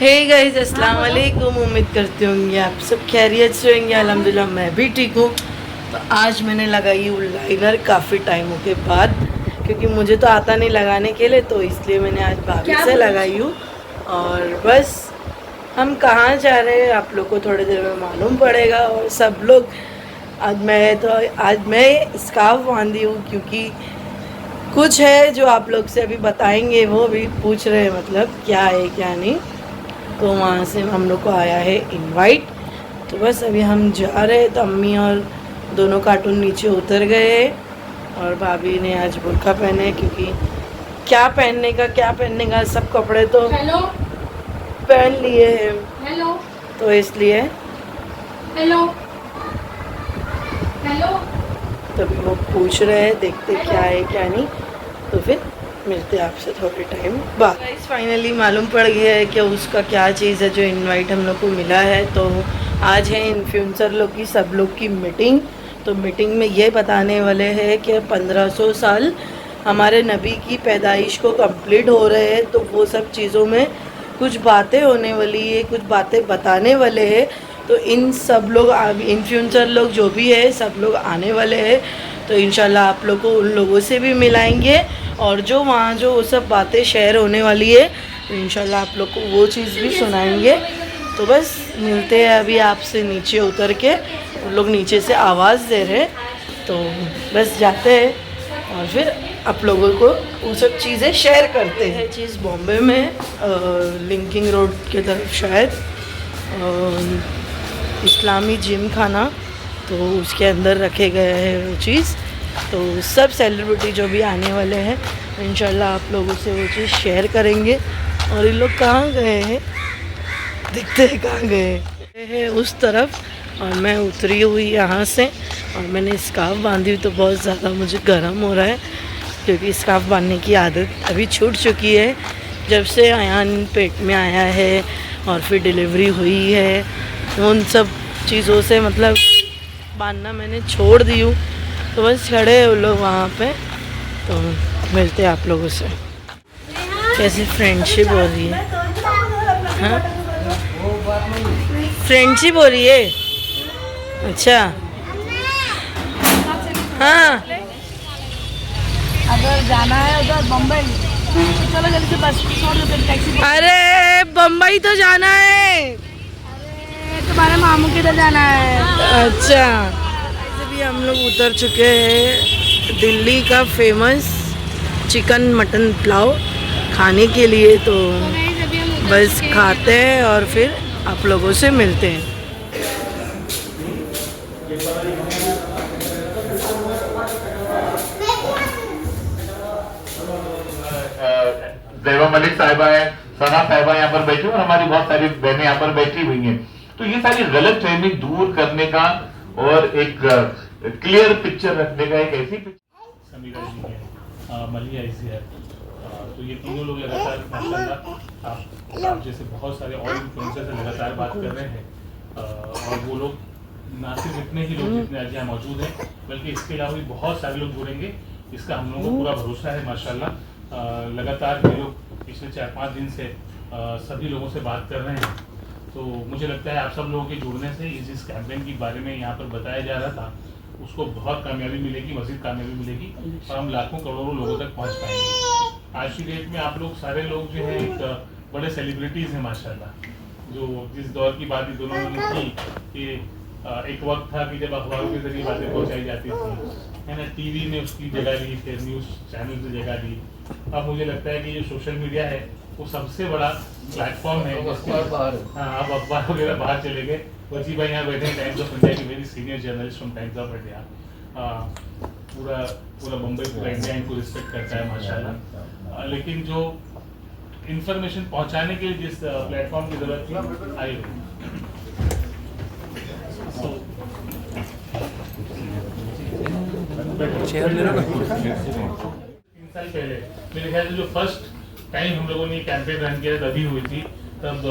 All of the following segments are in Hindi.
हे गाइस, अस्सलाम वालेकुम। उम्मीद करती होंगी आप सब खैरियत से होंगे। अल्हम्दुलिल्लाह मैं भी ठीक हूँ। तो आज मैंने लगाई हूँ लाइनर काफ़ी टाइमों के बाद, क्योंकि मुझे तो आता नहीं लगाने के लिए, तो इसलिए मैंने आज भाभी से लगाई हूँ। और बस हम कहाँ जा रहे हैं आप लोग को थोड़ी देर में मालूम पड़ेगा। और सब लोग आज मैं स्कार्फ बांधी हूँ, क्योंकि कुछ है जो आप लोग से अभी बताएंगे। वो भी पूछ रहे हैं मतलब क्या है क्या नहीं। तो वहाँ से हम लोग को आया है इनवाइट। तो बस अभी हम जा रहे हैं। तो अम्मी और दोनों कार्टून नीचे उतर गए और भाभी ने आज बुर्का पहने हैं, क्योंकि क्या पहनने का सब कपड़े तो पहन लिए हैं, तो इसलिए तभी वो पूछ रहे हैं, देखते क्या है क्या नहीं। तो फिर मिलते हैं आपसे थोड़े टाइम बाद। गाइस फाइनली मालूम पड़ गया है कि उसका क्या चीज़ है जो इनवाइट हम लोग को मिला है। तो आज है इन्फ्लुएंसर लोग की सब लोग की मीटिंग। तो मीटिंग में ये बताने वाले हैं कि 1500 साल हमारे नबी की पैदाइश को कंप्लीट हो रहे हैं। तो वो सब चीज़ों में कुछ बातें होने वाली है, कुछ बातें बताने वाले हैं। तो इन सब लोग इन्फ्लुएंसर लोग जो भी है सब लोग आने वाले हैं। तो इंशाल्लाह आप लोग को उन लोगों से भी मिलाएंगे, और जो वहाँ जो वो सब बातें शेयर होने वाली है, तो इंशाल्लाह आप लोग को वो चीज़ भी सुनाएंगे। तो बस मिलते हैं अभी आपसे नीचे उतर के। वो लोग नीचे से आवाज़ दे रहे हैं, तो बस जाते हैं और फिर आप लोगों को वो सब चीज़ें शेयर करते हैं। चीज़ बॉम्बे में लिंकिंग रोड के तरफ शायद इस्लामी जिम खाना, तो उसके अंदर रखे गए हैं वो चीज़। तो सब सेलिब्रिटी जो भी आने वाले हैं इंशाल्लाह आप लोगों से वो चीज़ शेयर करेंगे। और ये लोग कहाँ गए हैं, दिखते हैं कहाँ गए हैं उस तरफ। और मैं उतरी हुई यहाँ से और मैंने स्कार्फ बांधी हुई। तो बहुत ज़्यादा मुझे गर्म हो रहा है, क्योंकि स्कार्फ बांधने की आदत अभी छूट चुकी है जब से अयान पेट में आया है और फिर डिलीवरी हुई है। उन सब चीज़ों से मतलब बांधना मैंने छोड़ दी हूँ। तो बस खड़े हैं वो लोग वहाँ पे। तो मिलते हैं आप लोगों से। कैसी फ्रेंडशिप हो रही है, हाँ फ्रेंडशिप हो रही है। अच्छा हाँ, अगर जाना है उधर बम्बई तो चलो जल्दी से बस छोड़ दो, फिर टैक्सी। अरे बम्बई तो जाना है, तुम्हारे मामू के इधर जाना है। अच्छा भी हम लोग उतर चुके हैं दिल्ली का फेमस चिकन मटन पुलाव खाने के लिए। तो बस खाते हैं और फिर आप लोगों से मिलते हैं। ज़ैबा मलिक साहिबा है, सना साहिबा यहाँ पर बैठी और हमारी बहुत सारी बहनें यहाँ पर बैठी हुई हैं। तो ये सारी गलत फहमी दूर करने का और एक क्लियर पिक्चर रखने का एक ऐसी समीरा जी है, मलिया इसी है। तो ये तीनों लोग लगातार माशाल्लाह आप जैसे बहुत सारे और इन्फ्लुएंसर से लगातार बात कर रहे हैं। और वो लोग ना सिर्फ इतने ही लोग जितने आज यहाँ मौजूद हैं, बल्कि इसके अलावा भी बहुत सारे लोग जुड़ेंगे, इसका हम लोगों को पूरा भरोसा है माशाल्लाह। लगातार ये लोग पिछले 4-5 दिन से सभी लोगों से बात कर रहे हैं। तो मुझे लगता है आप सब लोगों के जुड़ने से इस कैंपेन के बारे में यहाँ पर बताया जा रहा था, उसको बहुत कामयाबी मिलेगी, मज़ीद कामयाबी मिलेगी और हम लाखों करोड़ों लोगों तक पहुँच पाएंगे। आज की डेट में आप लोग सारे लोग जो है एक बड़े सेलिब्रिटीज़ हैं माशाल्लाह। जो जिस दौर की बात दोनों ने की कि एक वक्त था कि जब अखबारों के जरिए बातें पहुँचाई जाती थी, है ना, टीवी ने उसकी जगह ली, फिर न्यूज़ चैनल से जगह ली। अब मुझे लगता है कि ये सोशल मीडिया है वो सबसे बड़ा प्लेटफॉर्म है। हाँ, अब अखबार वगैरह बाहर चले गए। वजी भाई यहाँ बैठे हैं, टाइम्स ऑफ इंडिया की very senior journalist from times of India. पूरा मुंबई पूरा इंडिया इनको रिस्पेक्ट करता है माशाल्लाह। लेकिन जो इंफॉर्मेशन पहुंचाने के लिए जिस प्लेटफॉर्म की जरूरत थी आई हुई। 3 साल पहले मेरे ख्याल से जो फर्स्ट टाइम हम लोगों ने कैंपेन रन किया तभी हुई थी। तब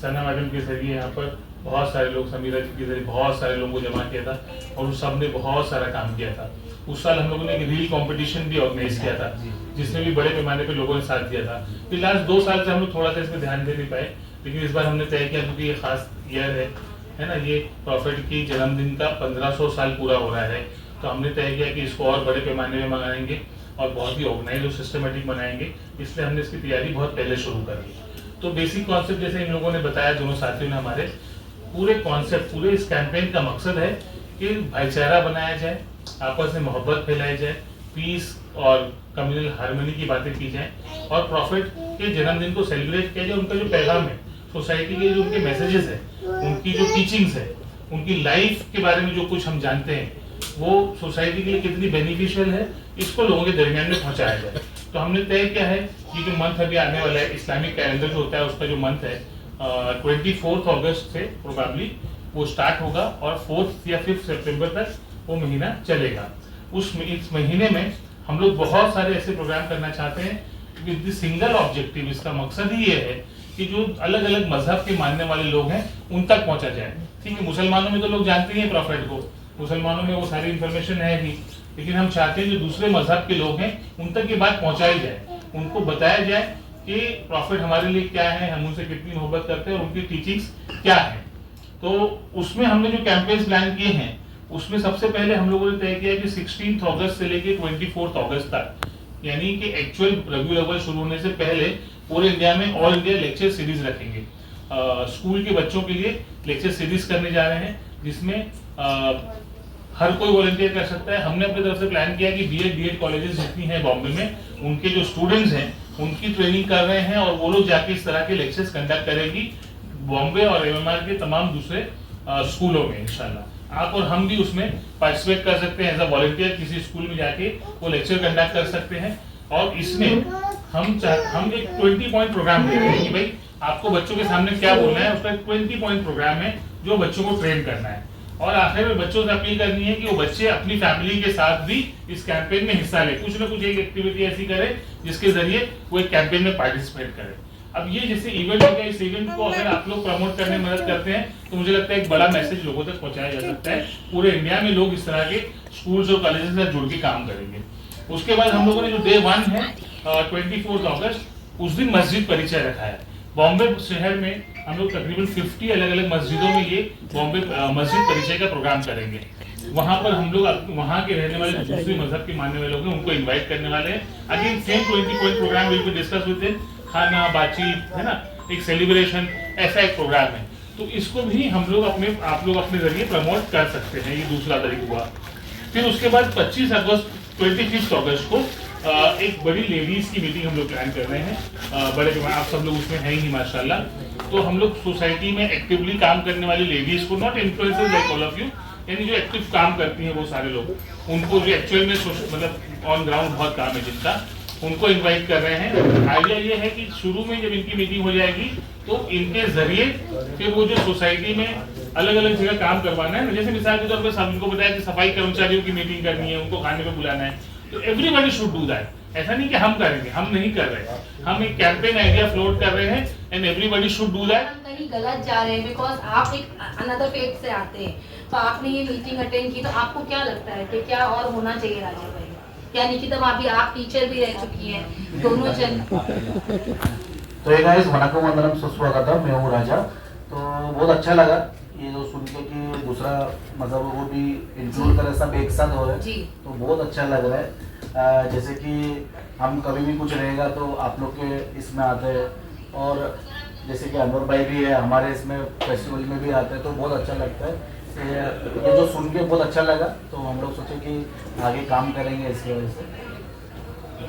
सना मैडम के जरिए यहाँ पर बहुत सारे लोग, समीरा जी के जरिए बहुत सारे लोगों को जमा किया था और उस सब ने बहुत सारा काम किया था। उस साल हम लोगों ने एक रील कंपटीशन भी ऑर्गेनाइज किया था, जिसमें भी बड़े पैमाने पे लोगों ने साथ दिया था। फिर लास्ट 2 साल से हम लोग थोड़ा सा इसमें ध्यान दे नहीं पाए, लेकिन इस बार हमने तय किया क्योंकि ये खास ईयर है ना, ये प्रॉफिट की जन्मदिन का 1500 साल पूरा हो रहा है, तो हमने तय किया कि इसको और बड़े पैमाने में मनाएंगे और बहुत ही ऑर्गेनाइज और सिस्टमेटिक बनाएंगे, इसलिए हमने इसकी तैयारी बहुत पहले शुरू कर दी। तो बेसिक कॉन्सेप्ट जैसे इन लोगों ने बताया, दोनों साथियों ने, हमारे पूरे कॉन्सेप्ट, पूरे इस कैंपेन का मकसद है कि भाईचारा बनाया जाए, आपस में मोहब्बत फैलाई जाए, पीस और कम्युनल हार्मनी की बातें की जाए और प्रॉफिट के जन्मदिन को सेलिब्रेट किया जाए। उनका जो पैगाम है, सोसाइटी के जो उनके मैसेजेस है, उनकी जो टीचिंग्स है, उनकी लाइफ के बारे में जो कुछ हम जानते हैं, वो सोसाइटी के लिए कितनी बेनिफिशियल है, इसको लोगों के दरमियान में पहुंचाया जाए। तो हमने तय किया है कि जो मंथ अभी आने वाला है, इस्लामिक कैलेंडर जो होता है उसका जो मंथ है 24 अगस्त से प्रोबेबली वो स्टार्ट होगा और 4 या 5 सितंबर तक वो महीना चलेगा। इस महीने में हम लोग बहुत सारे ऐसे प्रोग्राम करना चाहते हैं विद द सिंगल ऑब्जेक्टिव। इसका मकसद ही ये है कि जो अलग अलग मजहब के मानने वाले लोग हैं उन तक पहुंचा जाए। ठीक है, मुसलमानों में तो लोग जानते ही हैं प्रॉफिट को, मुसलमानों में वो सारी इंफॉर्मेशन है ही, लेकिन हम चाहते हैं जो दूसरे मजहब के लोग हैं उन तक ये बात पहुंचाई जाए, उनको बताया जाए कि प्रॉफिट हमारे लिए क्या है, हम उनसे कितनी मोहब्बत करते हैं और उनकी टीचिंग्स क्या है। तो उसमें हमने जो कैंपेन्स प्लान किए हैं उसमें सबसे पहले हम लोगों ने तय किया कि 16 अगस्त से लेके 24 अगस्त तक, यानी कि एक्चुअल रबी अव्वल शुरू होने से पहले पूरे इंडिया में ऑल इंडिया लेक्चर सीरीज रखेंगे। स्कूल के बच्चों के लिए लेक्चर सीरीज करने जा रहे हैं, जिसमें हर कोई वॉलंटियर कर सकता है। हमने अपनी तरफ से प्लान किया कि बीएड कॉलेजेस जितनी हैं बॉम्बे में, उनके जो स्टूडेंट्स हैं उनकी ट्रेनिंग कर रहे हैं और वो लोग जाके इस तरह के लेक्चर्स कंडक्ट करेंगी बॉम्बे और एमएमआर के तमाम दूसरे स्कूलों में। इंशाल्लाह आप और हम भी उसमें पार्टिसिपेट कर सकते हैं एज अ वॉलंटियर, किसी स्कूल में जाके वो लेक्चर कंडक्ट कर सकते हैं। और इसमें हम एक 20 पॉइंट प्रोग्राम दे रहे हैं कि भाई आपको बच्चों के सामने क्या बोलना है, उसका 20 पॉइंट प्रोग्राम है जो बच्चों को ट्रेन करना है। और आखिर में बच्चों से अपील करनी है कि वो बच्चे अपनी फैमिली के साथ भी इस कैंपेन में हिस्सा ले, कुछ ना कुछ एक एक्टिविटी ऐसी करे जिसके जरिए वो एक कैंपेन में पार्टिसिपेट करे। अब ये जैसे इवेंट हो गया, इस इवेंट को अगर आप लोग प्रमोट करने में मदद करते हैं तो मुझे लगता है एक बड़ा मैसेज लोगों तक पहुंचाया जा सकता है। पूरे इंडिया में लोग इस तरह के स्कूल्स और कॉलेजेस से जुड़ के काम करेंगे। उसके बाद हम लोगों ने जो डे 1 है 24 अगस्त, उस दिन मस्जिद परिचय रखा है। बॉम्बे शहर में हम लोग तकरीबन 50 अलग अलग मस्जिदों में ये बॉम्बे मस्जिद परिचय का प्रोग्राम करेंगे। वहां पर हम लोग वहां के रहने वाले दूसरे मजहब के मानने वाले लोग हैं उनको इन्वाइट करने वाले हैं। Again same 20 point program will be discuss with them, खाना बातचीत है ना, एक सेलिब्रेशन, ऐसा एक प्रोग्राम है। तो इसको भी हम लोग आप लोग अपने जरिए प्रमोट कर सकते हैं। ये दूसरा तरीका हुआ। फिर उसके बाद 25 अगस्त को एक बड़ी लेडीज की मीटिंग हम लोग प्लान कर रहे हैं। बड़े पैमाने आप सब लोग उसमें हैं ही माशाल्लाह। तो हम लोग सोसाइटी में एक्टिवली काम करने वाली लेडीज को, not influencers like all of you, यानी जो एक्टिव काम करती हैं वो सारे लोग, उनको जो एक्चुअल में मतलब ऑन ग्राउंड बहुत काम है जिनका, उनको इनवाइट कर रहे हैं। आइडिया ये है कि शुरू में जब इनकी मीटिंग हो जाएगी तो इनके जरिए फिर वो जो सोसाइटी में अलग अलग जगह काम करवाना है, जैसे मिसाल के तौर पर सब उनको बताया कि सफाई कर्मचारियों की मीटिंग करनी है, उनको खाने पे बुलाना है, तो एवरीबॉडी शुड डू दैट। ऐसा नहीं कि हम करेंगे, हम नहीं कर रहे, हम एक कैंपेन आइडिया फ्लोट कर रहे हैं and everybody should do that. हम कहीं गलत जा रहे हैं बिकॉज आप एक अनदर फेथ से आते हैं, तो आपने ये मीटिंग अटेंड की, तो आपको क्या लगता है कि क्या और होना चाहिए राजा भाई? या निकिता भाभी, आप टीचर भी रह चुकी हैं, दोनों जन। तो ये गाइस वनकम वंदनम सुस्वागतम, मैं हूँ राजा। तो बहुत अच्छा लगा ये जो सुन के कि दूसरा मजहब को भी इंक्लूड करें, सब एक साथ हो रहे हैं, तो बहुत अच्छा लग रहा है। जैसे कि हम कभी भी कुछ रहेगा तो आप लोग के इसमें आते हैं, और जैसे कि अनवर भाई भी है हमारे इसमें फेस्टिवल में भी आते हैं, तो बहुत अच्छा लगता है। ये जो सुन के बहुत अच्छा लगा, तो हम लोग सोचे कि आगे काम करेंगे इसकी वजह से।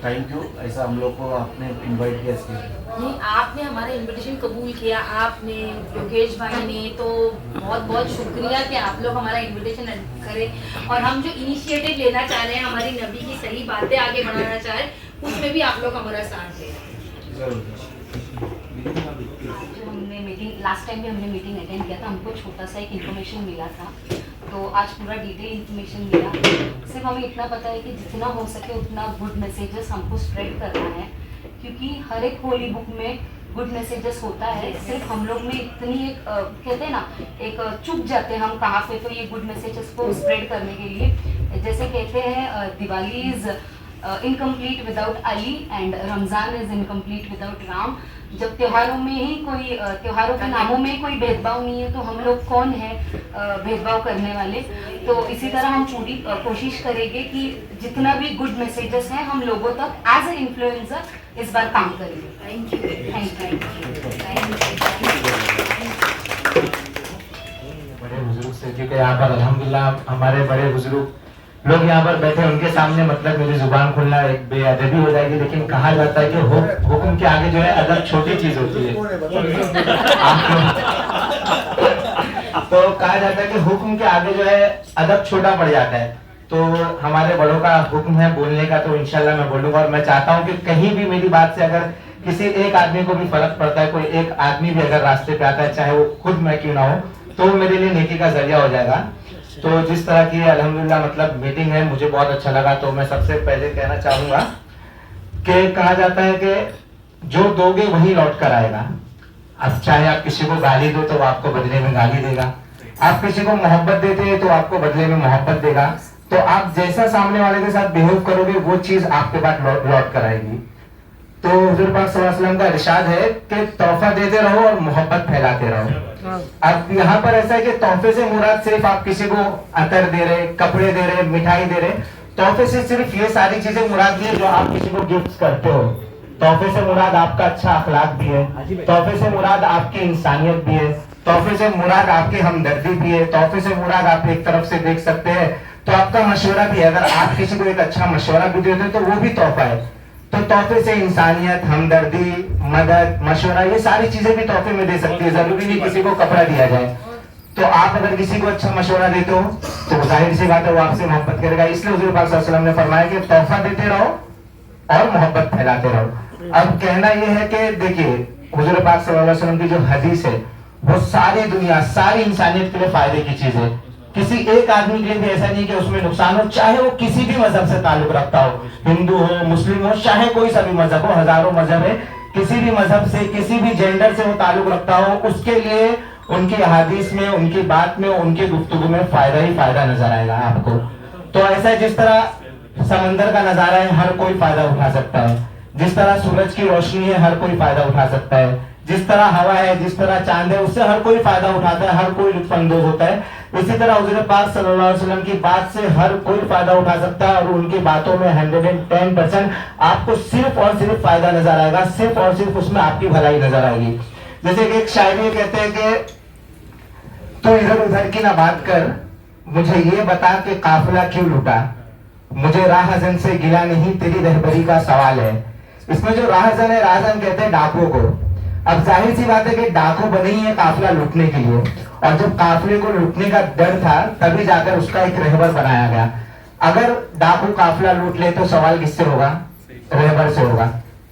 थैंक यू, ऐसा हम लोग को आपने इनवाइट किया इसके लिए। नहीं, आपने हमारा इनविटेशन कबूल किया, आपने, योगेश भाई ने, तो बहुत बहुत शुक्रिया कि आप लोग हमारा इनविटेशन करें। और हम जो इनिशिएटिव लेना चाह रहे हैं, हमारी नबी की सही बातें आगे बढ़ाना चाह रहे हैं, उसमें भी आप लोग हमारा साथ दें। हमने मीटिंग लास्ट टाइम भी हमने मीटिंग अटेंड किया था, हमको छोटा सा एक इन्फॉर्मेशन मिला था, तो आज पूरा डिटेल इन्फॉर्मेशन मिला। सिर्फ हमें इतना पता है कि जितना हो सके उतना गुड मैसेजेस हमको स्प्रेड करना है, क्योंकि हर एक होली बुक में गुड मैसेजेस होता है, सिर्फ हम लोग में इतनी एक कहते हैं ना, एक चुप जाते हैं हम कहाँ पे, तो ये गुड मैसेजेस को स्प्रेड करने के लिए, जैसे कहते हैं Diwali is incomplete without Ali and Ramzan is incomplete without Ram. जब त्योहारों में ही कोई त्योहारों के नामों में कोई भेदभाव नहीं है तो हम लोग कौन है भेदभाव करने वाले। तो इसी तरह हम पूरी कोशिश करेंगे कि जितना भी गुड मैसेजेस हैं हम लोगों तक एज ए इन्फ्लुएंसर इस बार काम करेंगे। थैंक यू बड़े बुजुर्ग से, क्योंकि यहाँ पर अल्हम्दुलिल्लाह हमारे बड़े बुजुर्ग लोग यहाँ पर बैठे, उनके सामने मतलब मेरी जुबान खुलना एक बेअदबी हो जाएगी, लेकिन कहा जाता है कि हुक्म के आगे जो है अदब छोटी चीज होती है। तो कहा जाता है कि हुक्म के आगे जो है अदब छोटा पड़ जाता है। तो हमारे बड़ों का हुक्म है बोलने का, तो इंशाल्लाह मैं बोलूंगा। और मैं चाहता हूँ कि कहीं भी मेरी बात से अगर किसी एक आदमी को भी फर्क पड़ता है, कोई एक आदमी भी अगर रास्ते पे आता है, चाहे वो खुद मैं क्यों ना हो, तो मेरे लिए नेकी का जरिया हो जाएगा। तो जिस तरह की अल्हम्दुलिल्लाह मतलब मीटिंग है, मुझे बहुत अच्छा लगा। तो मैं सबसे पहले कहना चाहूंगा कि कहा जाता है कि जो दोगे वही लौट कर आएगा। अब चाहे आप किसी को गाली दो तो वो आपको बदले में गाली देगा, आप किसी को मोहब्बत देते हैं तो आपको बदले में मोहब्बत देगा। तो आप जैसा सामने वाले के साथ बिहेव करोगे वो चीज आपके पास लौट कर आएगी। तो हुजूर पाक सल्लल्लाहु अलैहि वसल्लम का इरशाद है कि तोहफा देते रहो और मोहब्बत फैलाते रहो। अब यहाँ पर ऐसा है कि तोहफे से मुराद सिर्फ आप किसी को अतर दे रहे, कपड़े दे रहे, मिठाई दे रहे, तोहफे से सिर्फ ये सारी चीजें मुराद नहीं है जो आप किसी को गिफ्ट करते हो। तोहफे से मुराद आपका अच्छा अखलाक भी है, तोहफे से मुराद आपकी इंसानियत भी है, तोहफे से मुराद आपकी हमदर्दी भी है, तोहफे से मुराद आप एक तरफ से देख सकते हैं तो आपका मशवरा भी है। अगर आप किसी को एक अच्छा मशवरा भी देते हैं तो वो भी तोहफा है। तो तोहफे से इंसानियत, हमदर्दी, मदद, मशवरा, ये सारी चीजें भी तोहफे में दे सकती है। जरूरी नहीं किसी को कपड़ा दिया जाए। तो आप अगर किसी को अच्छा मशवरा देते हो तो जाहिर सी बात है वो आपसे मोहब्बत करेगा। इसलिए हुजूर पाक सल्लल्लाहु अलैहि वसल्लम ने फरमाया कि तोहफा देते रहो और मोहब्बत फैलाते रहो। अब कहना यह है कि देखिए हुजूर पाक सल्लल्लाहु अलैहि वसल्लम की जो हदीस है वो सारी दुनिया, सारी इंसानियत के लिए फायदे की चीज है। किसी एक आदमी के लिए भी ऐसा नहीं कि उसमें नुकसान हो, चाहे वो किसी भी मजहब से ताल्लुक रखता हो, हिंदू हो, मुस्लिम हो, चाहे कोई सा भी मजहब हो, हजारों मजहब है, किसी भी मजहब से, किसी भी जेंडर से वो ताल्लुक रखता हो, उसके लिए उनकी हदीस में, उनकी बात में, उनकी गुफ्तगू में फायदा ही फायदा नजर आएगा आपको। तो ऐसा है जिस तरह समंदर का नजारा है हर कोई फायदा उठा सकता है, जिस तरह सूरज की रोशनी है हर कोई फायदा उठा सकता है, जिस तरह हवा है, जिस तरह चांद है, उससे हर कोई फायदा उठाता है, हर कोई लुत्फानंदोज होता है। इसी तरह हुजूर पाक सल्लल्लाहु अलैहि वसल्लम की बात से हर कोई फायदा उठा सकता है और उनकी बातों में 110% आपको सिर्फ और सिर्फ फायदा नजर आएगा, सिर्फ और सिर्फ उसमें आपकी भलाई नजर आएगी। जैसे कि एक शायरी में कहते हैं कि तू इधर उधर की ना बात कर, मुझे ये बता कि काफिला क्यों लूटा, मुझे राहजन से गिला नहीं, तेरी रहबरी का सवाल है। इसमें जो राहजन है, राहजन कहते हैं डाकुओं को। अब जाहिर सी बात है कि डाकू बने ही है काफिला लूटने के लिए, और जब काफिले को लूटने का डर था तभी जाकर उसका एक रहबर बनाया गया। अगर डाकू काफिला लूट ले तो सवाल किससे होगा? रहबर से होगा।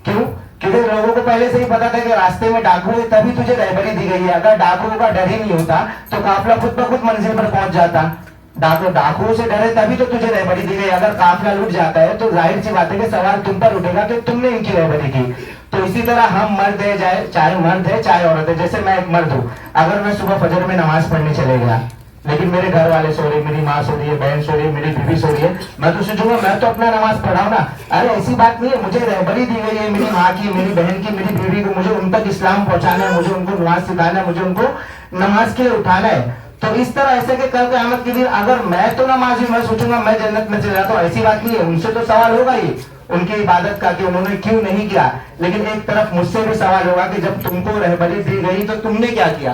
क्यों? क्योंकि लोगों को पहले से ही पता था कि रास्ते में डाकू है, तभी तुझे रहबरी दी गई है। अगर डाकुओं का डर ही नहीं होता तो काफिला खुद ब खुद मंजिल पर पहुंच जाता। डाकुओं से डरे तभी तो तुझे रहबरी दी गई। अगर काफिला लूट जाता है तो जाहिर सी बात है कि सवाल तुम पर उठेगा कि तुमने इनकी रहबरी की। तो इसी तरह हम मर्द है, चाहे मर्द है चाहे औरत है, जैसे मैं एक मर्द हूँ, अगर मैं सुबह फजर में नमाज पढ़ने चले गया लेकिन मेरे घर वाले सो रहे, मेरी माँ सो रही है, बहन सो रही है, मेरी बीवी सो रही है, मैं तो सोचूंगा मैं तो अपना नमाज पढ़ाऊं ना। अरे ऐसी बात नहीं है, मुझे रहबरी दी गई है मेरी माँ की, मेरी बहन की, मेरी बीवी को, मुझे उन तक इस्लाम पहुंचाना है, मुझे उनको नमाज सिखाना है, मुझे उनको नमाज के लिए उठाना है। तो इस तरह ऐसे के कल क़यामत के दिन अगर मैं तो नमाजी, मैं सोचूंगा मैं जन्नत में चला जाता हूँ, ऐसी बात नहीं है। उनसे तो सवाल होगा ही उनकी इबादत का कि उन्होंने क्यों नहीं किया, लेकिन एक तरफ मुझसे भी सवाल होगा कि जब तुमको रहबरी दी गई तो तुमने क्या किया,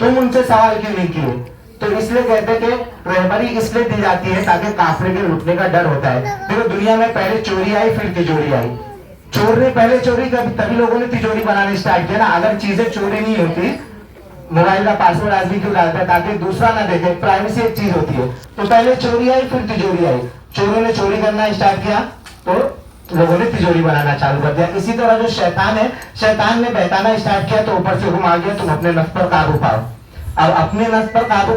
तुम उनसे सवाल क्यों नहीं किए। तो इसलिए कहते हैं कि रहबरी इसलिए दी जाती है ताकि काफिले के लूटने का डर होता है। देखो दुनिया में पहले चोरी आई फिर तिजोरी आई। चोर ने पहले चोरी कभी, तभी लोगों ने तिजोरी बनानी स्टार्ट किया ना। अगर चीजें चोरी नहीं होती, मोबाइल का पासवर्ड आदमी क्यों डालता है? ताकि दूसरा ना देखे, प्राइवेसी एक चीज होती है। तो पहले चोरी आई फिर तिजोरी आई। चोरों ने चोरी करना स्टार्ट किया तो लोगों ने तिजोरी बनाना चालू कर दिया। इसी तरह जो शैतान है, शैतान ने बहकाना स्टार्ट किया तो ऊपर से हुक्म आ गया तुम अपने नफ्स पर काबू पाओ। अब अपने नफ्स पर काबू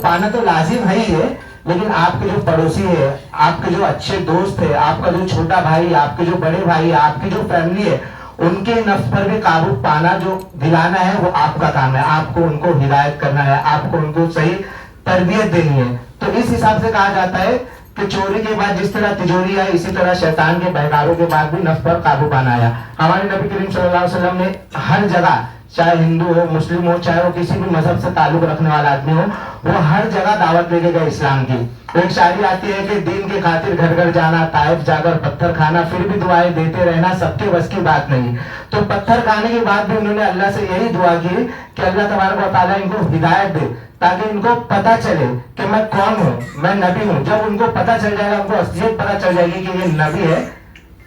पाना तो लाजिम है ही है, लेकिन आपके जो पड़ोसी है, आपके जो अच्छे दोस्त है, आपका जो छोटा भाई, आपके जो बड़े भाई, आपकी जो फैमिली है, उनके नफ्स पर भी काबू पाना, जो दिलाना है, वो आपका काम है। आपको उनको हिदायत करना है, आपको उनको सही तरबियत देनी है। तो इस हिसाब से कहा जाता है कि चोरी के बाद जिस तरह तिजोरी आई, इसी तरह शैतान के बहकारों के बाद भी नफ्स पर काबू पाना आया। हमारे नबी करीम सल्लल्लाहु अलैहि वसल्लम ने हर जगह, चाहे हिंदू हो, मुस्लिम हो, चाहे वो किसी भी मजहब से ताल्लुक रखने वाला आदमी हो, वो हर जगह दावत लेके गए इस्लाम की। एक शायरी आती है कि दीन के खातिर घर घर जाना, ताइफ जाकर पत्थर खाना, फिर भी दुआएं देते रहना सबके बस की बात नहीं। तो पत्थर खाने के बाद भी उन्होंने अल्लाह से यही दुआ की कि अल्लाह तबारक व तआला इनको हिदायत दे, ताकि इनको पता चले कि मैं कौन हूँ, मैं नबी हूँ। जब उनको पता चल जाएगा, उनको असलियत पता चल जाएगी कि ये नबी है,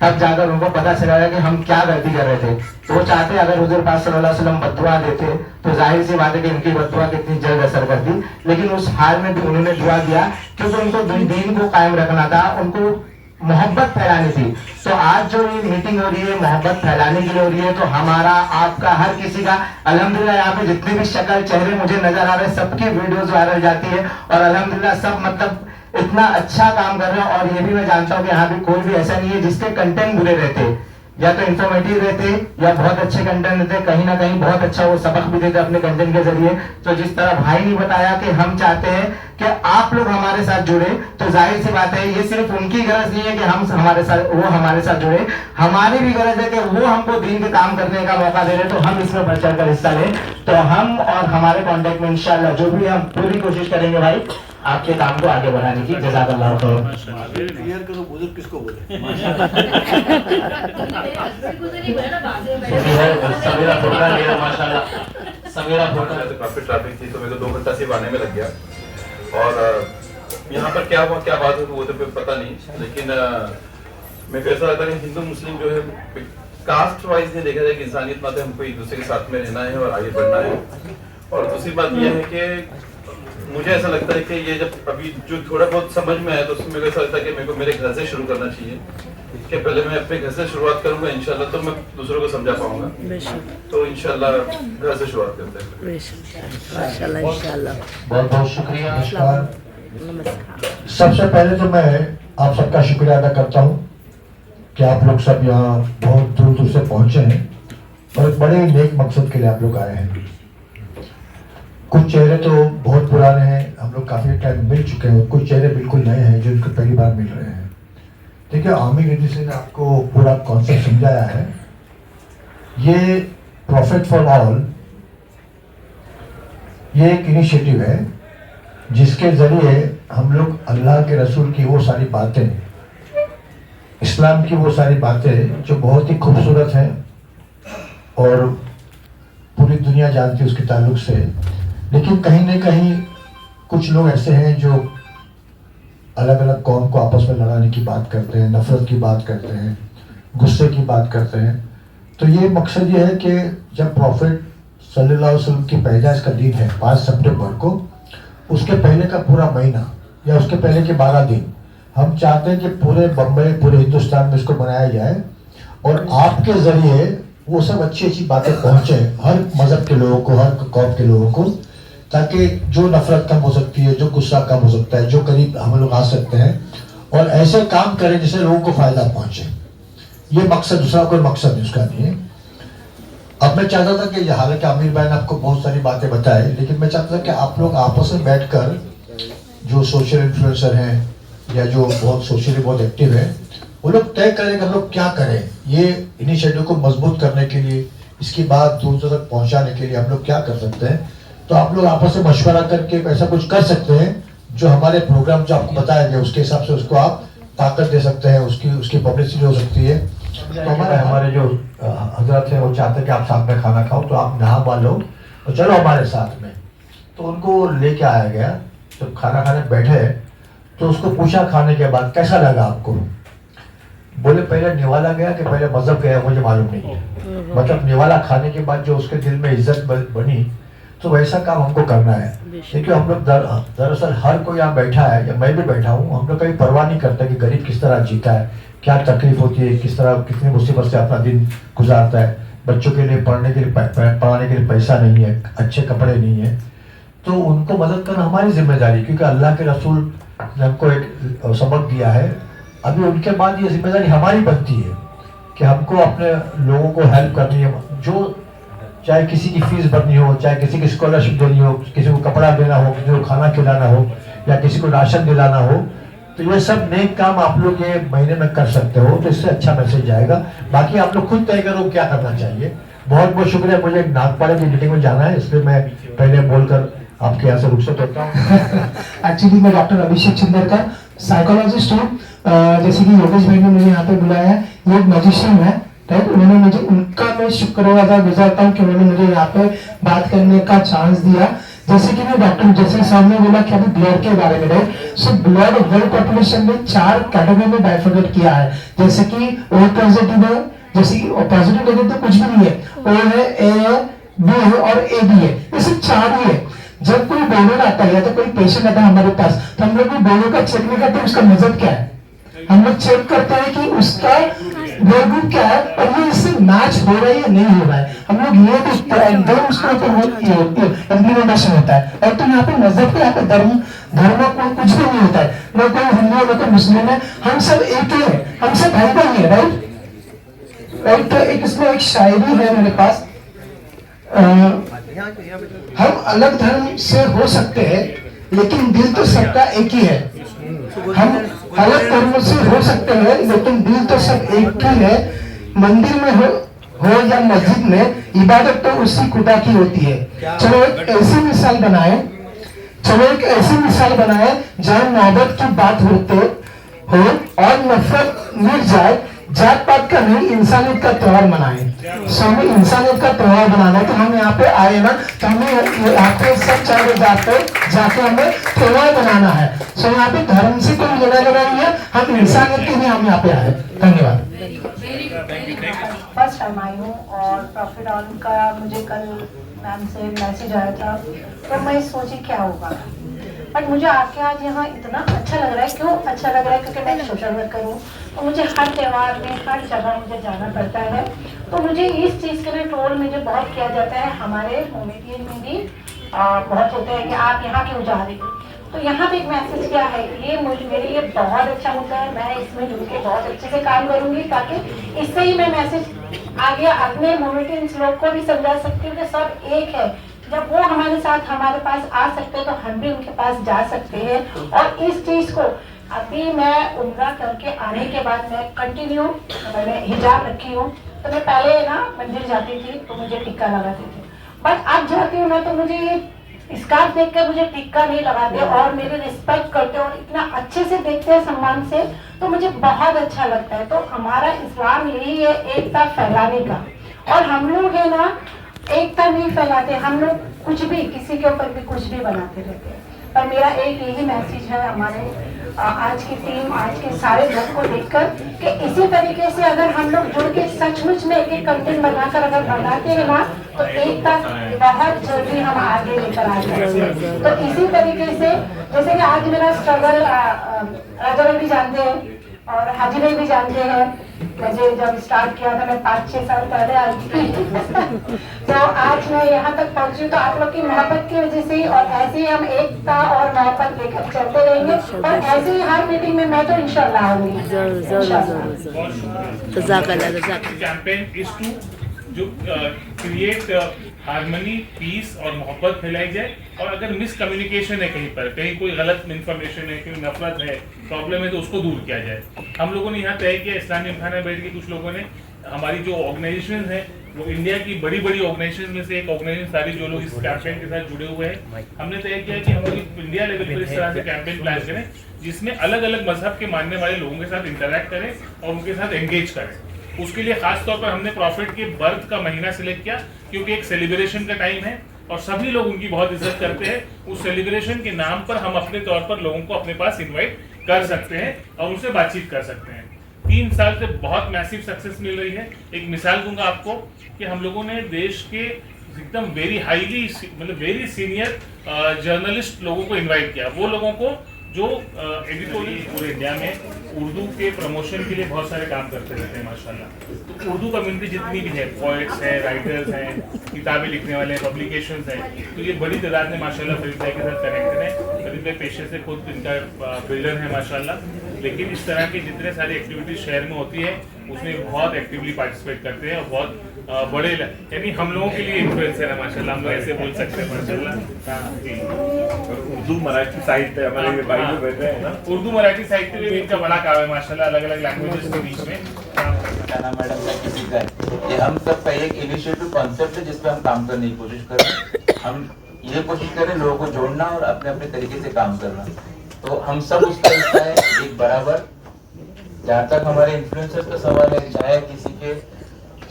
तब जाकर उनको पता चलेगा कि हम क्या गलती कर रहे थे। तो वो चाहते अगर हुजूर पाक सल्लल्लाहु अलैहि वसल्लम बद्दुआ देते तो जाहिर सी बात है कि इनकी बद्दुआ कितनी जल्द असर करती, लेकिन उस हाल में भी उन्होंने दुआ दिया क्योंकि उनको दीन को कायम रखना था, उनको मोहब्बत फैलानी थी। तो आज जो ये मीटिंग हो रही है मोहब्बत फैलाने के लिए हो रही है, तो हमारा, आपका, हर किसी का अल्हम्दुलिल्लाह यहाँ पे जितने भी शक्ल चेहरे मुझे नजर आ रहे हैं, सबकी वीडियोस वायरल जाती है और अल्हम्दुलिल्लाह सब मतलब इतना अच्छा काम कर रहे हैं। और ये भी मैं जानता हूँ कि यहाँ भी कोई भी ऐसा नहीं है जिसके कंटेंट बुरे रहते, या तो इंफॉर्मेटिव रहते या बहुत अच्छे कंटेंट रहते, कहीं ना कहीं बहुत अच्छा वो सबक भी देते अपने कंटेंट के जरिए। तो जिस तरह भाई ने बताया कि हम चाहते हैं कि आप लोग हमारे साथ जुड़े, तो जाहिर सी बात है ये सिर्फ उनकी गरज नहीं है कि हम हमारे साथ, वो हमारे साथ जुड़े, हमारी भी गरज है कि वो हमको दीन के काम करने का मौका दे रहे, तो हम इसमें बढ़ चढ़ कर हिस्सा लें। तो हम और हमारे कॉन्टेक्ट में इंशाल्लाह जो भी हम पूरी कोशिश करेंगे भाई आपके काम को आगे बढ़ाने की। जज़ाकल्लाह खैर। क्लियर करो, बुजुर्ग किसको बोले? सवेरा फोटा लिया माशाल्लाह, सवेरा फोटा। तो काफी ट्रैफिक थी, तो मेरे को 2 घंटा सिर्फ आने में लग गया। और यहाँ पर क्या हुआ, क्या बात हुई वो तो पता नहीं, लेकिन मेरे को ऐसा लगता है कि हिंदू मुस्लिम जो है कास्ट वाइज नहीं देखा जाए कि इंसानियत बात है, हमको एक दूसरे के साथ में रहना है और आगे बढ़ना है। और दूसरी बात यह है कि मुझे ऐसा लगता है कि ये जब अभी जो थोड़ा बहुत समझ में आया, तो उसमें मेरे को ऐसा लगता है कि मेरे को मेरे घर से शुरू करना चाहिए, कि पहले मैं अपने घर से शुरुआत करूंगा इंशाल्लाह, तो मैं दूसरों को समझा पाऊंगा। तो इंशाल्लाह घर से शुरुआत करते हैं। माशाल्लाह इंशाल्लाह। बहुत बहुत शुक्रिया। नमस्कार। सबसे पहले तो मैं आप सबका शुक्रिया अदा करता हूँ कि आप लोग सब यहाँ बहुत दूर दूर से पहुँचे हैं और एक बड़े नेक मकसद के लिए आप लोग आए हैं। कुछ चेहरे तो बहुत पुराने हैं, हम लोग काफ़ी टाइम मिल चुके हैं, कुछ चेहरे बिल्कुल नए हैं जो इनको पहली बार मिल रहे हैं। देखिए, आमिर एडिसन ने आपको पूरा कॉन्सेप्ट समझाया है। ये प्रॉफिट फॉर ऑल, ये एक इनिशिएटिव है जिसके ज़रिए हम लोग अल्लाह के रसूल की वो सारी बातें, इस्लाम की वो सारी बातें जो बहुत ही खूबसूरत हैं और पूरी दुनिया जानती है उसके ताल्लुक से, लेकिन कहीं न कहीं कुछ लोग ऐसे हैं जो अलग अलग कौम को आपस में लड़ाने की बात करते हैं, नफरत की बात करते हैं, गुस्से की बात करते हैं। तो ये मकसद ये है कि जब प्रॉफिट सल्लल्लाहु अलैहि वसल्लम की पैदाइश का दिन है 5 सितंबर को, उसके पहले का पूरा महीना या उसके पहले के 12 दिन हम चाहते हैं कि पूरे बम्बई, पूरे हिंदुस्तान में इसको मनाया जाए और आपके ज़रिए वो सब अच्छी अच्छी बातें पहुँचे हर मज़हब के लोगों को, हर कौम के लोगों को, ताकि जो नफरत कम हो सकती है, जो गुस्सा कम हो सकता है, जो करीब हम लोग आ सकते हैं और ऐसे काम करें जिससे लोगों को फ़ायदा पहुँचे। ये मकसद, दूसरा कोई मकसद नहीं उसका नहीं है। अब मैं चाहता था कि हालांकि आमिर भाई ने आपको बहुत सारी बातें बताई, लेकिन मैं चाहता था कि आप लोग आपस में बैठकर जो सोशल इन्फ्लुएंसर हैं या जो बहुत सोशली बहुत एक्टिव है, वो लोग तय करें कि हम लोग क्या करें ये इनिशिएटिव को मजबूत करने के लिए, इसकी बात दूर तक पहुंचाने के लिए हम लोग क्या कर सकते हैं। तो आप लोग आपस में मशवरा करके ऐसा कुछ कर सकते हैं जो हमारे प्रोग्राम जो आपको बताया गया उसके हिसाब से उसको आप ताकत दे सकते हैं, उसकी पब्लिसिटी हो सकती है। तो हमारे जो हजरत हैं वो चाहते हैं कि आप साथ में खाना खाओ, तो आप नहा मान लो और चलो हमारे साथ में। तो उनको लेके आया गया, जब खाना खाने बैठे तो उसको पूछा खाने के बाद कैसा लगा आपको। बोले पहले निवाला गया कि पहले मजहब गया, मुझे मालूम नहीं है। मतलब निवाला खाने के बाद जो उसके दिल में इज्जत बनी, तो वैसा काम हमको करना है। देखिए, हम लोग दरअसल हर कोई यहाँ बैठा है या मैं भी बैठा हूँ, हम लोग कभी परवाह नहीं करते कि गरीब किस तरह जीता है, क्या तकलीफ होती है, किस तरह कितनी मुसीबत से अपना दिन गुजारता है। बच्चों के लिए पढ़ने के लिए पढ़ाने के लिए पैसा नहीं है, अच्छे कपड़े नहीं है, तो उनको मदद करना हमारी जिम्मेदारी, क्योंकि अल्लाह के रसूल ने हमको एक सबक दिया है। अभी उनके बाद ये जिम्मेदारी हमारी बनती है कि हमको अपने लोगों को हेल्प करनी है, जो चाहे किसी की फीस भरनी हो, चाहे किसी की स्कॉलरशिप देनी हो, किसी को कपड़ा देना हो, किसी को खाना खिलाना हो या किसी को राशन दिलाना हो। तो तो ये सब नेक काम आप लोग ये महीने में कर सकते हो, तो इससे अच्छा मैसेज जाएगा। बाकी आप लोग खुद तय करो क्या करना चाहिए। बहुत बहुत शुक्रिया। मुझे नागपाड़ा की मीटिंग में जाना है, इसलिए मैं पहले बोलकर आपके यहाँ से रुखसत होता हूँ। एक्चुअली मैं डॉक्टर अभिषेक चिंदरकर साइकोलॉजिस्ट हूँ। जैसे कि योगेश भाई ने मुझे यहाँ पे बुलाया है, ये एक मैजिशियन है, राइट। उन्होंने मुझे, उनका मैं शुक्रगुजार गुजारता हूँ कि उन्होंने मुझे यहाँ पे बात करने का चांस दिया। जैसे कि मैं डॉक्टर जैसे सामने बोला कि अभी ब्लड के बारे में, right. So blood world population में 4 कैटेगरी में बाइफर्केट किया है। जैसे कि ओ पॉजिटिव है, जैसे कि पॉजिटिव नेगेटिव कुछ भी नहीं है, ओ है, ए है, बी है और ए बी है, ये सिर्फ 4 ही है। जब कोई डोनर आता है या तो कोई पेशेंट आता है हमारे पास, तो हम लोग डोनर का चेक नहीं करते उसका मजहब क्या है, हम लोग चेक करते हैं कि उसका ब्लड ग्रुप क्या है और ये इससे मैच हो रहा है या नहीं हो रहा है। हम लोग ये देखते हैं, देन उसके ऊपर इम्प्लीमेंटेशन होता है। और तो यहाँ पे मजहब का, यहाँ पे धर्म कोई कुछ भी नहीं होता है, न कोई हिंदू है न कोई मुस्लिम है, हम सब एक ही है, हम सब भाई भाई है, राइट। तो एक इसमें एक शायरी है मेरे पास, हम अलग धर्म से हो सकते हैं लेकिन दिल तो सबका एक ही है। हम अलग धर्मों से हो सकते हैं लेकिन दिल तो सब एक ही है। मंदिर में हो या मस्जिद में, इबादत तो उसी खुदा की होती है। चलो एक ऐसी मिसाल बनाए जहाँ मोहब्बत की बात होते हो और नफरत मिट जाए। जात पात का नहीं, इंसानियत का त्योहार मनाए। सो हमें इंसानियत का त्योहार बनाना है, तो हम यहाँ पे आए ना, तो हमें यहाँ पे सब चारों जाके हमें त्योहार बनाना है। सो यहाँ पे धर्म से कोई लेना देना नहीं है, हम इंसानियत के लिए हम यहाँ पे आए। धन्यवाद। फर्स्ट टाइम आई हूँ और प्रॉफिट ऑन का मुझे कल मैम से मैसेज आया था, तो मैं सोची क्या होगा, बट मुझे आके आज यहाँ इतना अच्छा लग रहा है। क्यों अच्छा लग रहा है? क्योंकि मैं सोशल वर्कर हूँ, तो मुझे हर त्यौहार में हर जगह मुझे जाना पड़ता है। तो मुझे इस चीज़ के लिए ट्रोल मुझे बहुत किया जाता है। हमारे मोमेडियन में भी बहुत होते हैं कि आप यहाँ क्यों जा रही हो। तो यहाँ पे एक मैसेज क्या है, ये मेरे लिए बहुत अच्छा मुद्दा है। मैं इसमें जुड़ के बहुत अच्छे से काम करूँगी ताकि इससे ही मैं मैसेज आगे अपने मोमेडियंस लोग को भी समझा सकती हूँ कि सब एक है। जब वो हमारे साथ हमारे पास आ सकते हैं तो हम भी उनके पास जा सकते हैं। और इस चीज़ को अभी मैं उम्रा करके आने के बाद मैं कंटिन्यू, मैंने हिजाब रखी हूँ। तो मैं पहले ना मंदिर जाती थी तो मुझे टिक्का लगाती थी, बट अब जाती हूँ ना तो मुझे ये स्कार्फ देख कर मुझे टिक्का नहीं लगाते और मेरे रिस्पेक्ट करते और इतना अच्छे से देखते हैं, सम्मान से, तो मुझे बहुत अच्छा लगता है। तो हमारा इस्लाम यही है, एकता फैलाने का। और हम लोग है ना एकता नहीं फैलाते, हम लोग कुछ भी किसी के ऊपर भी कुछ भी बनाते रहते हैं। पर मेरा एक यही मैसेज है हमारे आज की टीम, आज के सारे घर को देखकर कि इसी तरीके से अगर हम लोग जुड़ के सचमुच में एक कंटेंट बनाकर अगर बनाते हैं ना तो एकता बहुत जल्दी हम आगे लेकर आ जाएंगे। तो इसी तरीके से जैसे कि आज मेरा स्ट्रगल राजा भाई भी जानते हैं और हाजी भाई भी जानते हैं। मुझे जब स्टार्ट किया था मैं 5-6 साल पहले आई थी तो आज मैं यहाँ तक पहुँची तो आप लोग की मोहब्बत की वजह से ही, और ऐसे ही हम एकता और मोहब्बत लेकर चलते रहेंगे और ऐसे ही हर मीटिंग में मैं तो इंशाल्लाह आऊंगी। कैंपेन इज टू जो क्रिएट हार्मनी, पीस और मोहब्बत फैलाई जाए। और अगर मिसकम्युनिकेशन है कहीं कोई गलत इन्फॉर्मेशन है, कोई नफरत है, प्रॉब्लम है, तो उसको दूर किया जाए। हम लोगों ने यहाँ तय किया, इस्लामी इम्तिहान में बैठ के कुछ लोगों ने, हमारी जो ऑर्गेनाइजेशन है वो इंडिया की बड़ी बड़ी ऑर्गेनाइजेशन में से एक ऑर्गेनाइजेशन सारी जो लोग इस कैंपेन के साथ जुड़े हुए हैं, हमने तय किया कि हम लोग इंडिया लेवल पर इस तरह से कैंपेन प्लान करें जिसमें अलग अलग मजहब के मानने वाले लोगों के साथ इंटरेक्ट करें और उनके साथ एंगेज करें। उसके लिए खास तौर पर हमने प्रॉफिट के बर्थ का महीना सिलेक्ट किया क्योंकि एक सेलिब्रेशन का टाइम है और सभी लोग उनकी बहुत इज्जत करते हैं। उस सेलिब्रेशन के नाम पर हम अपने तौर पर लोगों को अपने पास इनवाइट कर सकते हैं और उनसे बातचीत कर सकते हैं। 3 साल से बहुत मैसिव सक्सेस मिल रही है। एक मिसाल दूंगा आपको कि हम लोगों ने देश के एकदम वेरी सीनियर जर्नलिस्ट लोगों को इन्वाइट किया। वो लोगों को जो एडिटोरियल पूरे इंडिया में उर्दू के प्रमोशन के लिए बहुत सारे काम करते रहते हैं माशाल्लाह। तो उर्दू कम्युनिटी जितनी भी है, पोएट्स हैं, राइटर्स हैं, किताबें लिखने वाले हैं, पब्लिकेशंस हैं, तो ये बड़ी तादाद में माशाल्लाह फरीद भाई के साथ कनेक्टेड है। फरीद भाई पेशे से खुद इनका बिल्डर है माशाल्लाह, लेकिन इस तरह की जितने सारी एक्टिविटीज शहर में होती है उसमें बहुत एक्टिवली पार्टिसिपेट करते हैं और बहुत बड़े यानी हम लोगों के लिए इन्फ्लुएंसर है माशाल्लाह, हम लोग ऐसे बोल सकते हैं माशाल्लाह जी। और उर्दू मराठी साहित्य हमारे भाई जो बैठे हैं ना, उर्दू मराठी साहित्य में भी इनका बड़ा काम है माशाल्लाह, अलग अलग लैंग्वेजेस के बीच में। मैडम का किसी का ये हम सब का एक इनिशिएटिव कॉन्सेप्ट है जिसपे हम काम करने की कोशिश कर रहे हैं। हम ये कोशिश करें लोगों को जोड़ना और अपने अपने तरीके से काम करना, तो हम सब उसका हिस्सा है एक बराबर। जहाँ तक हमारे इन्फ्लुएंसर्स का सवाल है, चाहे किसी के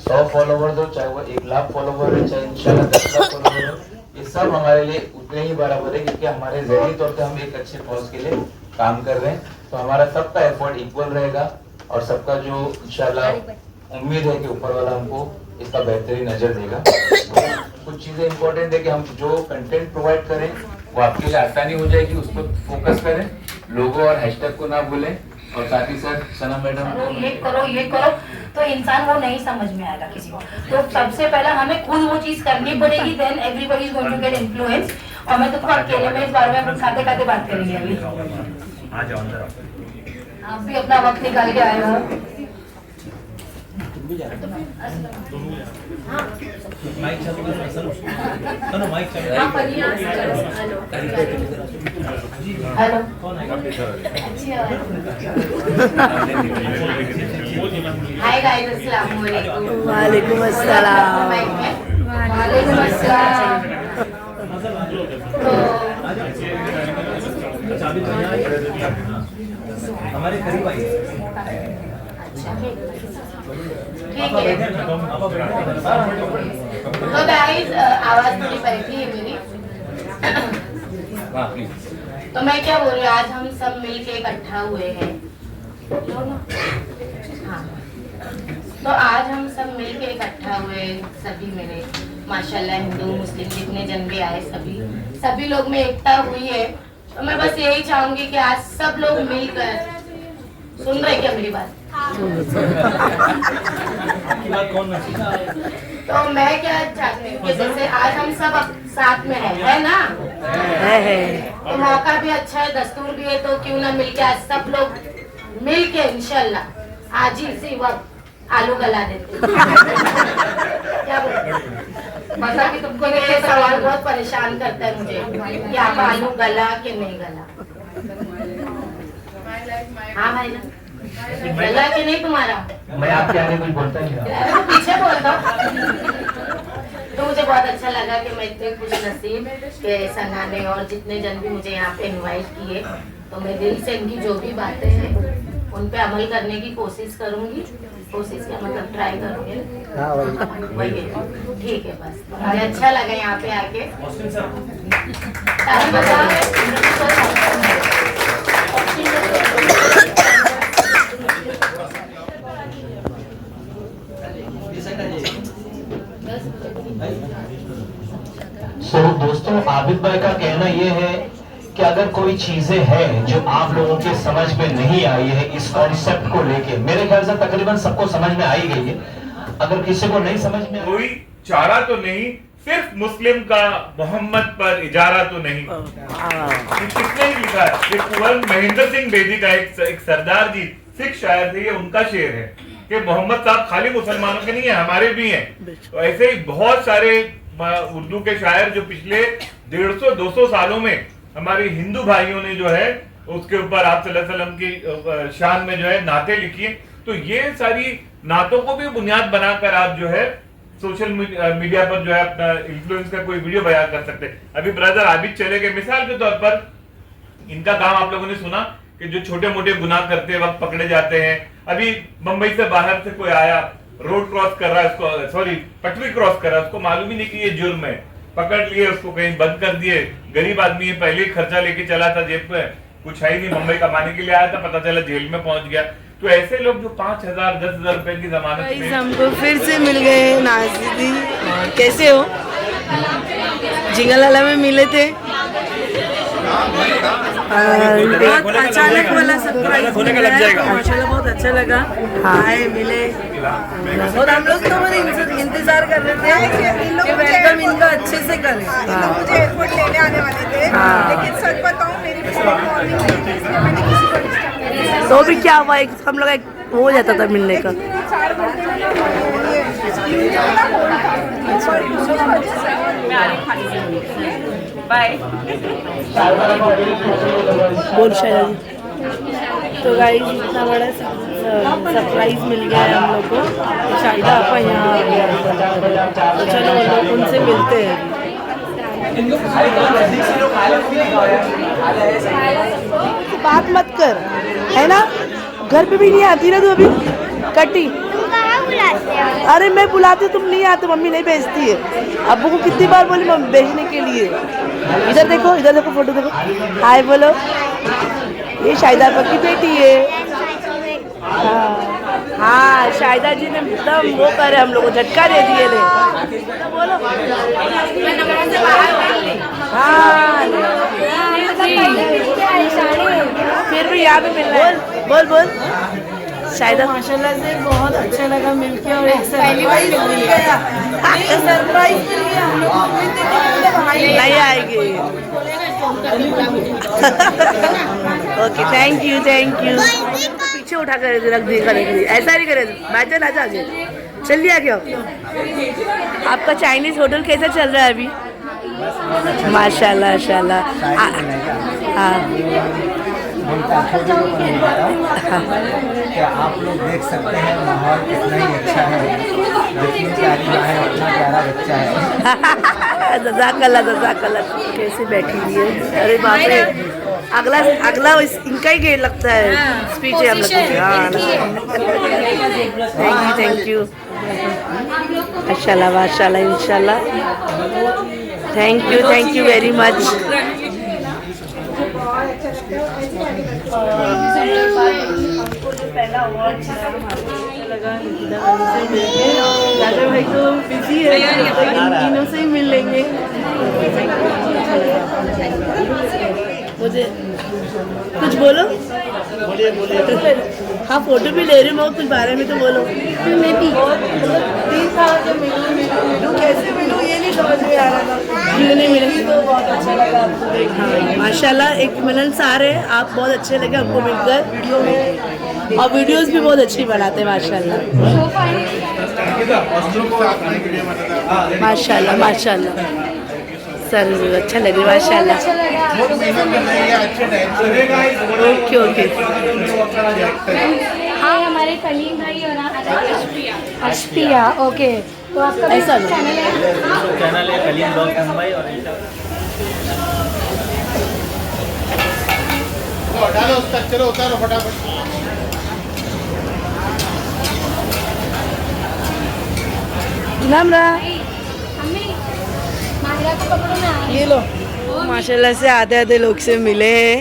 100 फॉलोवर्स हो, चाहे वो 1 लाख फॉलोवर है, चाहे इंशाल्लाह 10 लाख फॉलोवर हो, ये सब हमारे लिए उतने ही बराबर है, क्योंकि हमारे जरिए तौर पे हम एक अच्छे कॉज के लिए काम कर रहे हैं। तो हमारा सबका एफर्ट इक्वल रहेगा और सबका जो इंशाल्लाह उम्मीद है कि ऊपर वाला हमको इसका बेहतरीन नजर देगा। तो कुछ चीजें इंपॉर्टेंट है कि हम जो कंटेंट प्रोवाइड करें वो आपके लिए आसानी हो जाएगी, उस पर फोकस करें, लोगो और हैशटैग को ना भूलें, और साथ ही साथ सना मैडम ये करो तो इंसान वो नहीं समझ में आएगा किसी को। तो सबसे पहले हमें खुद वो चीज करनी पड़ेगी, then everybody is going to get influence. और मैं तो अकेले में इस बारे में अपन खाते खाते बात करेंगे। अभी आ जाओ अंदर, आप भी अपना वक्त निकाल के आए हो। हेलो हाय गाइस, अस्सलाम वालेकुम। वालेकुम अस्सलाम। वालेकुम अस्सलाम। हमारे करीब आई ठीक है। तो गाइस आवाज थोड़ी बैठी है मेरी। तो मैं क्या बोल रही हूँ, आज हम सब मिलके इकट्ठा हुए हैं। हाँ, तो आज हम सब मिलके इकट्ठा हुए, सभी मेरे माशाल्लाह हिंदू मुस्लिम जितने जन भी आए, सभी लोग में एकता हुई है। तो मैं बस यही चाहूंगी कि आज सब लोग मिलकर, सुन रहे क्या मेरी बात? तो मैं क्या चाहती हूँ कि जैसे आज हम सब साथ में है ना, तो मौका भी अच्छा है, दस्तूर भी है, तो क्यों ना मिलके आज सब लोग मिलके इंशाल्लाह आज ही इसी वक्त आलू गला देते। क्या बोलते? मतलब कि तुमको ये सवाल बहुत परेशान करता है मुझे कि आप आलू गला कि नहीं गला। हाँ भाई ना, गला कि नहीं तुम्हारा? मैं आपके आगे कुछ बोलता नहीं, पीछे बोलता। तो मुझे बहुत अच्छा लगा कि मैं इतने खुश नसीब के सना ने और जितने जन भी मुझे यहाँ पे इनवाइट किए, तो मैं दिल से इनकी जो भी बातें हैं उन पे अमल करने की कोशिश करूंगी। कोशिश क्या मतलब ट्राई करूंगी। वही ठीक है, बस मुझे अच्छा लगा यहाँ पे आके। दोस्तों, आबिद भाई का कहना यह है कि अगर कोई चीजें हैं जो आप लोगों के समझ में नहीं आई है इस कॉन्सेप्ट को लेके, मेरे ख्याल से तकरीबन सबको समझ में आई गई है। अगर किसी को नहीं समझ में, कोई चारा तो नहीं, सिर्फ मुस्लिम का मोहम्मद पर इजारा तो नहीं। किसने लिखा है? ये कुंवर महेंद्र सिंह बेदी का एक सरदार जी सिख शायर थे, ये उनका शेर है कि मोहम्मद साहब खाली मुसलमानों के नहीं है, हमारे भी हैं। तो ऐसे ही बहुत सारे उर्दू के शायर जो पिछले 150-200 सालों में हमारे हिंदू भाइयों ने जो है उसके ऊपर आप सल्लल्लाहु अलैहि वसल्लम की शान में जो है नाते लिखी है। तो ये सारी नातों को भी बुनियाद बनाकर आप जो है सोशल मीडिया पर जो है अपना इन्फ्लुएंस का कोई वीडियो बयान कर सकते हैं। अभी ब्रदर आबिद चले गए, मिसाल के तौर पर इनका काम आप लोगों ने सुना कि जो छोटे मोटे गुनाह करते वक्त पकड़े जाते हैं। अभी मुंबई से बाहर से कोई आया, रोड क्रॉस कर रहा है, उसको सॉरी पटरी क्रॉस कर रहा है, उसको मालूम ही नहीं कि ये जुर्म है, पकड़ लिए, उसको कहीं बंद कर दिए। गरीब आदमी है, पहले ही खर्चा लेके चला था, जेब पे कुछ है ही नहीं, मुंबई कमाने के लिए आया था, पता चला जेल में पहुंच गया। तो ऐसे लोग जो 5,000-10,000 रुपए की जमानत में, हमको फिर से मिल गए नाज़िदी। कैसे हो? जिंगलाला में मिले थे, बहुत अचानक वाला सरप्राइज लग जाएगा। माशाल्लाह बहुत अच्छा लगा, आए मिले, और हम लोग तो बस इंतजार कर रहे थे कि वेलकम इनका अच्छे से करें। मुझे एयरपोर्ट लेने आने वाले थे, लेकिन सच बताऊं मेरी मॉर्निंग तो भी क्या हुआ, हम लोग हो जाता था मिलने का। 4 घंटे में ना ये स्क्रीन जो है ना मैं आ रही खाली बाय बोल शायद। तो गाइस इतना बड़ा सरप्राइज मिल गया है हम लोग को। तो शायदा आपका यहाँ आ गया है, तो चलो हम लोग उनसे मिलते हैं। बात मत कर, है ना? घर पे भी नहीं आती ना तू अभी कटी। अरे मैं बुलाती हूँ, तुम नहीं आते, मम्मी नहीं भेजती है। अब्बू को कितनी बार बोली मम्मी भेजने के लिए। इधर देखो फोटो देखो, हाय बोलो। ये शाहिदा की बेटी है। हाँ शाहिदा जी ने एकदम वो करे, हम लोग को झटका दे दिए थे। बोलो हाँ फिर भी यहाँ पे मिलना है। बोल शाहिदा माशाल्लाह से बहुत अच्छा लगा मिलके, और एक सरप्राइज मिल गया। सरप्राइज हम लोग नहीं आएगी। Okay thank you. पीछे उठा कर रख दी करेगी, ऐसा नहीं करे। बैठे आजा आगे, चलिए आगे। आपका चाइनीज होटल कैसा चल रहा है अभी? माशाल्लाह माशाल्लाह। क्या आप लोग देख सकते हैं माहौल कितना ही अच्छा है, जितनी प्यारी माँ है उतना प्यारा बच्चा है। जज़ाकल्लाह कैसे बैठी हुई है। अरे बाप रे, अगला इनका ही गेट लगता है स्पीच है हम लोग। थैंक यू माशाल्लाह इंशाल्लाह। Thank you very much. पहला अवार्ड लगा राजा भाई तो बिजी है, इनों से ही मिल लेंगे। मुझे कुछ बोलो। हाँ फोटो भी ले रही हूँ, कुछ बारे में तो बोलो। मैं भी 3 साल से मिलूँ कैसे मिलूँ ये नहीं समझ में आ रहा था। मिलने मिलेंगे तो बहुत अच्छा लगा आपको देखा। माशाल्लाह एक मिलनसार है आप, बहुत अच्छे लगे हमको मिलकर वीडियो में, और वीडियोस भी बहुत अच्छी बनाते हैं माशाल्लाह। सर अच्छा लग रहा है माशाल्लाह। ओके हाँ हमारे कलीम भाई और अशपिया। ओके तो आपका ऐसा चैनल है कलीम ब्लॉग मुंबई। और चलो उतारो फटाफट। ये लो माशाल्लाह से आधे लोग से मिले हैं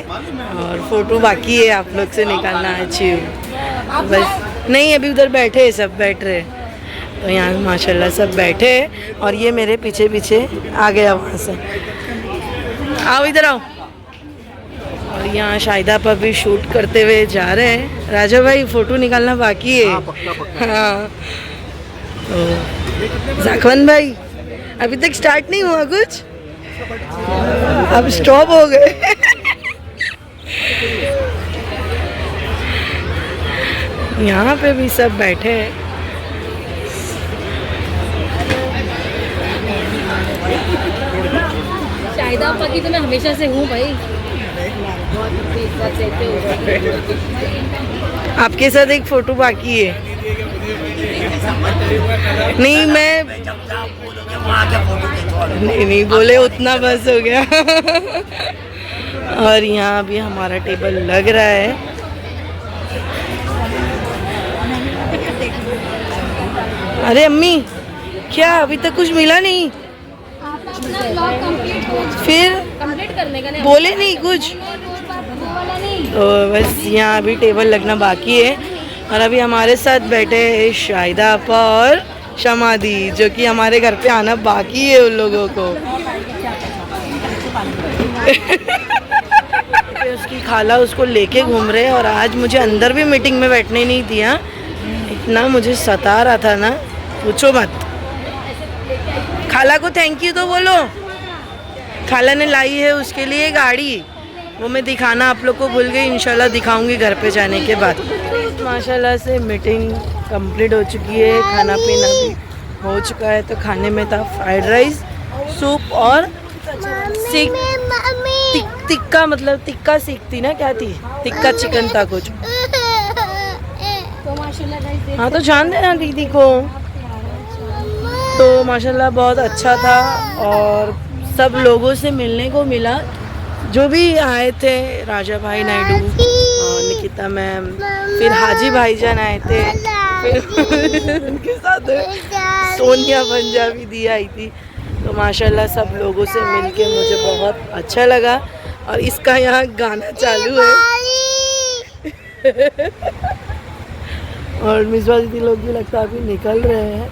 और फोटो बाकी है आप लोग से निकालना अच्छी। बस नहीं अभी उधर बैठे हैं, सब बैठ रहे हैं। तो यहाँ माशाल्लाह सब बैठे हैं और ये मेरे पीछे आ गया वहाँ से। आओ इधर आओ। और यहाँ शाहिदा पर भी शूट करते हुए जा रहे हैं। राजा भाई फ़ोटो निकालना बाकी है। हाँ तो जाखवन भाई अभी तक स्टार्ट नहीं हुआ कुछ, अब स्टॉप हो गए। यहाँ पे भी सब बैठे हैं। शाहिदा आपा की तो मैं हमेशा से हूँ भाई। आपके साथ एक फोटो बाकी है। नहीं मैं नहीं बोले उतना बस हो गया। और यहाँ भी हमारा टेबल लग रहा है। अरे अम्मी क्या अभी तक कुछ मिला नहीं? फिर करने का बोले नहीं कुछ। तो बस यहाँ अभी टेबल लगना बाकी है। और अभी हमारे साथ बैठे हैं शाहिदा आपा और शमादी, जो कि हमारे घर पे आना बाकी है उन लोगों को। उसकी खाला उसको लेके घूम रहे हैं। और आज मुझे अंदर भी मीटिंग में बैठने नहीं दिया, इतना मुझे सता रहा था ना पूछो मत। खाला को थैंक यू तो बोलो, खाला ने लाई है उसके लिए गाड़ी। वो मैं दिखाना आप लोग को भूल गई, इंशाल्लाह दिखाऊंगी घर पे जाने के बाद। माशाल्लाह से मीटिंग कंप्लीट हो चुकी है, खाना पीना भी हो चुका है। तो खाने में था फ्राइड राइस, सूप और टिक्का, मतलब टिक्का सीखती ना क्या थी, टिक्का चिकन था कुछ। हाँ तो जान देना दीदी को। तो माशाल्लाह बहुत अच्छा था और सब लोगों से मिलने को मिला जो भी आए थे, राजा भाई नायडू और निकिता मैम, फिर हाजी भाईजान आए थे, फिर उनके साथ सोनिया पंजाबी दी आई थी। तो माशाल्लाह सब लोगों से मिलके मुझे बहुत अच्छा लगा। और इसका यहाँ गाना चालू है और मिसबा दीदी लोग भी लगता है अभी निकल रहे हैं।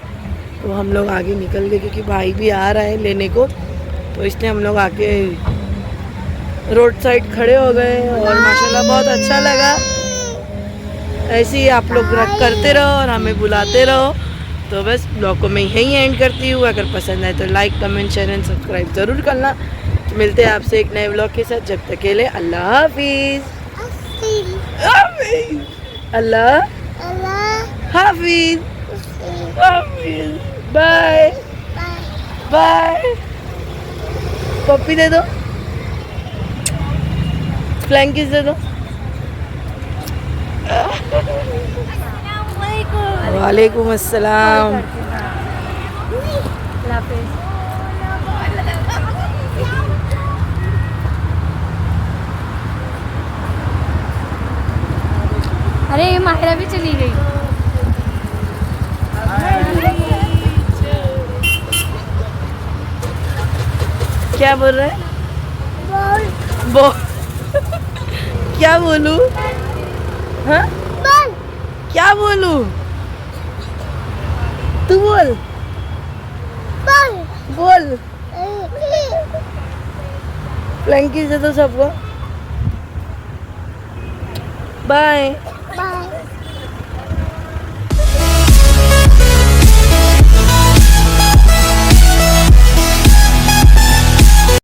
तो हम लोग आगे निकल गए क्योंकि भाई भी आ रहा है लेने को, तो इसलिए हम लोग आके रोड साइड खड़े हो गए। और माशाल्लाह बहुत अच्छा लगा। ऐसे ही आप लोग करते रहो और हमें बुलाते रहो। तो बस ब्लॉग को मैं यहीं एंड करती हूँ। अगर पसंद आए तो like, comment, share and subscribe ज़रूर करना। तो मिलते हैं आपसे एक नए ब्लॉग के साथ। जब तक के लिए अल्लाह हाफिज़। अल्लाह हाफिज़। Bye bye. पप्पी दे दो, फ्लैंक किस दे दो। वालेकुम अस्सलाम। अरे माहिरा भी चली गई। क्या बोल रहे हैं? बोल क्या बोलूं? हाँ? क्या बोलूं? तू बोल। बोल। फ्लैंकी से तो सबको बाय।